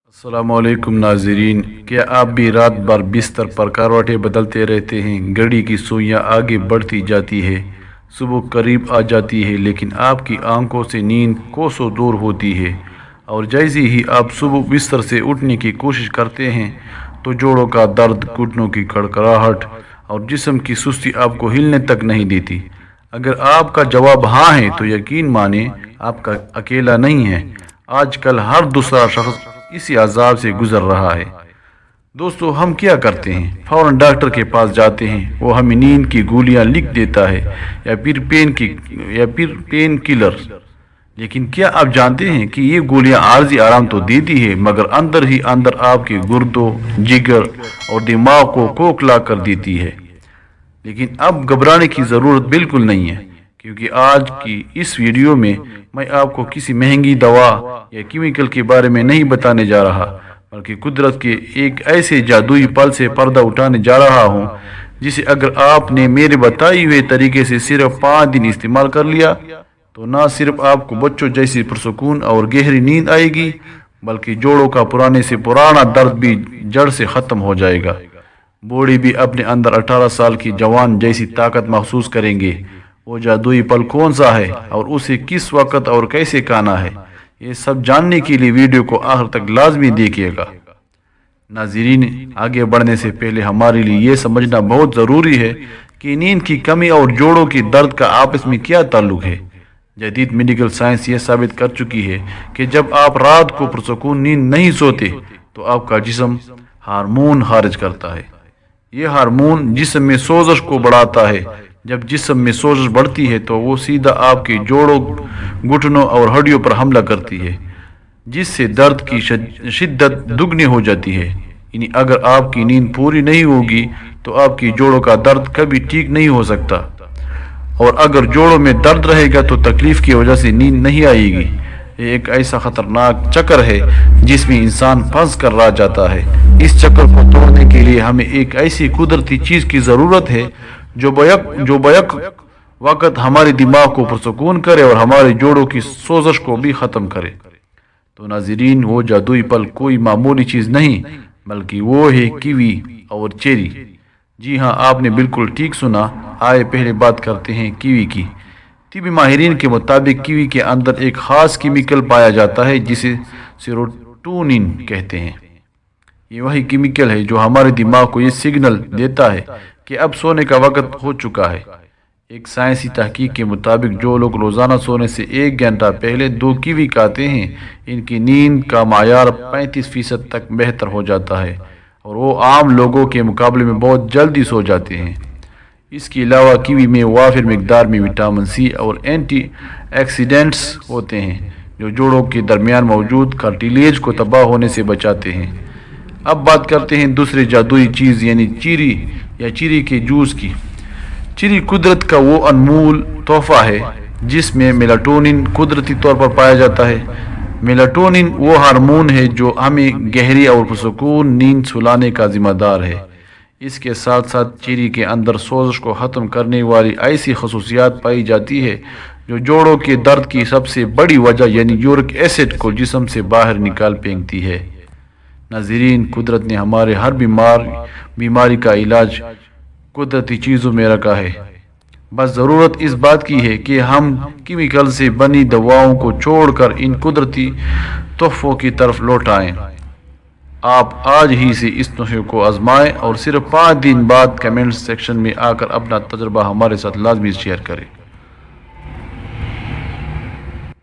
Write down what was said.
अस्सलाम वालेकुम नाज़रीन, क्या आप भी रात भर बिस्तर पर करवटें बदलते रहते हैं? घड़ी की सुइयां आगे बढ़ती जाती है, सुबह करीब आ जाती है, लेकिन आपकी आंखों से नींद कोसों दूर होती है। और जैसे ही आप सुबह बिस्तर से उठने की कोशिश करते हैं तो जोड़ों का दर्द, घुटनों की खड़खड़ाहट और जिस्म की सुस्ती आपको हिलने तक नहीं देती। अगर आपका जवाब हाँ है तो यकीन माने, आपका अकेला नहीं है। आजकल हर दूसरा शख्स इसी अजाब से गुजर रहा है। दोस्तों, हम क्या करते हैं? फौरन डॉक्टर के पास जाते हैं, वो हमें नींद की गोलियां लिख देता है या फिर पेन किलर। लेकिन क्या आप जानते हैं कि ये गोलियां आर्जी आराम तो देती है, मगर अंदर ही अंदर आपके गुर्दों, जिगर और दिमाग को खोखला कर देती है। लेकिन अब घबराने की ज़रूरत बिल्कुल नहीं है, क्योंकि आज की इस वीडियो में मैं आपको किसी महंगी दवा या केमिकल के बारे में नहीं बताने जा रहा, बल्कि कुदरत के एक ऐसे जादुई पल से पर्दा उठाने जा रहा हूँ जिसे अगर आपने मेरे बताए हुए तरीके से सिर्फ 5 दिन इस्तेमाल कर लिया तो ना सिर्फ आपको बच्चों जैसी पुरसुकून और गहरी नींद आएगी, बल्कि जोड़ों का पुराने से पुराना दर्द भी जड़ से ख़त्म हो जाएगा। बॉडी भी अपने अंदर 18 साल की जवान जैसी ताकत महसूस करेंगे। वो जादुई पल कौन सा है और उसे किस वक्त और कैसे खाना है, ये सब जानने के लिए वीडियो को आखिर तक लाजमी देखिएगा। नाज़रीन, आगे बढ़ने से पहले हमारे लिए ये समझना बहुत ज़रूरी है कि नींद की कमी और जोड़ों के दर्द का आपस में क्या ताल्लुक है। जदीद मेडिकल साइंस ये साबित कर चुकी है कि जब आप रात को पुरसुकून नींद नहीं सोते तो आपका जिस्म हार्मोन खारिज करता है। ये हार्मोन जिस्म में सोजश को बढ़ाता है। जब जिस्म में सोजश बढ़ती है तो वो सीधा आपके जोड़ों, घुटनों और हड्डियों पर हमला करती है, जिससे दर्द की शिद्दत दुगनी हो जाती है। यानी अगर आपकी नींद पूरी नहीं होगी तो आपकी जोड़ों का दर्द कभी ठीक नहीं हो सकता, और अगर जोड़ों में दर्द रहेगा तो तकलीफ की वजह से नींद नहीं आएगी। ये एक ऐसा खतरनाक चक्कर है जिसमें इंसान फंस कर रह जाता है। इस चक्कर को तोड़ने के लिए हमें एक ऐसी कुदरती चीज़ की ज़रूरत है जो बैक वक्त हमारे दिमाग को पुरसुकून करे और हमारे जोड़ों की सोजश को भी ख़त्म करे। तो नाज़रीन, वो जादुई पल कोई मामूली चीज़ नहीं, बल्कि वो है कीवी और चेरी। जी हाँ, आपने बिल्कुल ठीक सुना। आइए पहले बात करते हैं कीवी की। तिबी माहिरीन के मुताबिक कीवी के अंदर एक ख़ास केमिकल पाया जाता है जिसे सेरोटोनिन कहते हैं। ये वही केमिकल है जो हमारे दिमाग को ये सिग्नल देता है कि अब सोने का वक्त हो चुका है। एक साइंसी तहकीक के मुताबिक जो लोग रोज़ाना सोने से 1 घंटा पहले 2 कीवी खाते हैं, इनकी नींद का मायार 35% तक बेहतर हो जाता है और वो आम लोगों के मुकाबले में बहुत जल्दी सो जाते हैं। इसके अलावा कीवी में वाफिर मिकदार में विटामिन सी और एंटी ऑक्सीडेंट्स होते हैं जो जोड़ों के दरमियान मौजूद कार्टिलेज को तबाह होने से बचाते हैं। अब बात करते हैं दूसरी जादुई चीज़ यानी चीरी या चीरी के जूस की। चीरी कुदरत का वो अनमोल तोहफा है जिसमें मेलाटोनिन कुदरती तौर पर पाया जाता है। मेलाटोनिन वो हार्मोन है जो हमें गहरी और पुरसुकून नींद सुलाने का जिम्मेदार है। इसके साथ साथ चीरी के अंदर सोजश को ख़त्म करने वाली ऐसी खसूसियात पाई जाती है जो जोड़ों के दर्द की सबसे बड़ी वजह यानी यूरिक एसिड को जिस्म से बाहर निकाल फेंकती है। नाज़रीन, कुदरत ने हमारे हर बीमारी का इलाज कुदरती चीज़ों में रखा है। बस ज़रूरत इस बात की है कि हम केमिकल से बनी दवाओं को छोड़कर इन कुदरती तोहफों की तरफ लौट आएं। आप आज ही से इस नुस्खे को आजमाएं और सिर्फ 5 दिन बाद कमेंट सेक्शन में आकर अपना तजुर्बा हमारे साथ लाजमी शेयर करें।